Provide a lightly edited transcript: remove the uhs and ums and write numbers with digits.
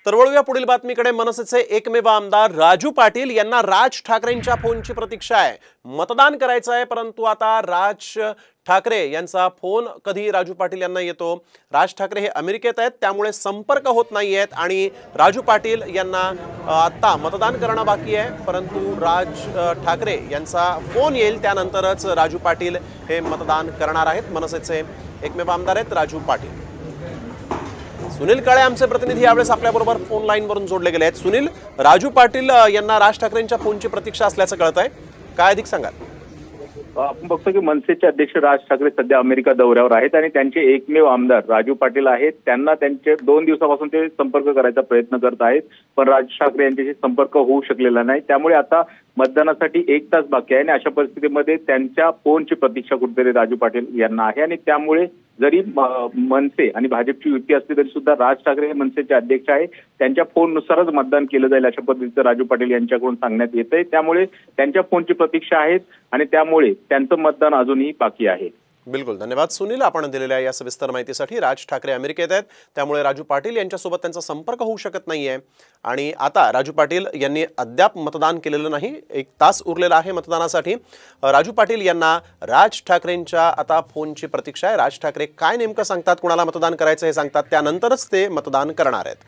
तर वळूया पुढील बातमीकडे। मनसेचे एकमेव आमदार राजू पाटील यांना राज ठाकरेंच्या फोनची प्रतीक्षा आहे। मतदान करायचं आहे, परंतु आता राज ठाकरे यांचा फोन कधी राजू पाटील यांना येतो। राज ठाकरे हे अमेरिकेत आहेत, त्यामुळे संपर्क होत नाहीयेत आणि राजू पाटील यांना आता मतदान करणं बाकी आहे, परंतु राज ठाकरे यांचा फोन येईल त्यानंतरच राजू पाटील हे मतदान करणार आहेत। मनसेचे एकमेव आमदार आहेत राजू पाटील। सुनील काळे आमचे प्रतिनिधी यावेळेस आपल्याबरोबर फोन लाईन वरून जोडले गेले आहेत। सुनील, राजू पाटील यांना राज ठाकरेंच्या फोनची प्रतीक्षा असल्याचं कळतंय, काय अधिक सांगाल? आपण बघतो की मनसेचे अध्यक्ष राज ठाकरे सध्या अमेरिका दौऱ्यावर आहेत आणि त्यांचे एकमेव आमदार राजू पाटील आहेत। त्यांना त्यांचे 2 दिवसापासून ते संपर्क करायचा प्रयत्न करत आहेत, पण राज ठाकरे यांच्याशी संपर्क होऊ शकलेला नाही। त्यामुळे आता मतदानासाठी 1 तास बाकी आहे आणि अशा परिस्थितीमध्ये त्यांच्या फोनची प्रतीक्षा कुठेतरी राजू पाटील यांना आहे आणि त्यामुळे जरी मनसे आणि भाजपची युती असली तरी सुद्धा राज ठाकरे हे मनसेचे अध्यक्ष आहे, त्यांच्या फोननुसारच मतदान केलं जाईल अशा पद्धतीचं राजू पाटील यांच्याकडून सांगण्यात येतंय। त्यामुळे त्यांच्या फोनची प्रतीक्षा आहे आणि त्यामुळे त्यांचं मतदान अजूनही बाकी आहे। बिलकुल, धन्यवाद सुनील, आपण दिलेल्या या सविस्तर माहितीसाठी। राज ठाकरे अमेरिकेत आहेत, त्यामुळे राजू पाटील यांच्यासोबत त्यांचा संपर्क होऊ शकत नाहीये आणि आता राजू पाटील यांनी अद्याप मतदान केलेलं नाही। 1 तास उरलेला आहे मतदानासाठी। राजू पाटील यांना राज ठाकरेंच्या आता फोनची प्रतीक्षा आहे। राज ठाकरे काय नेमकं सांगतात, कुणाला मतदान करायचं हे सांगतात, त्यानंतरच ते मतदान करणार आहेत।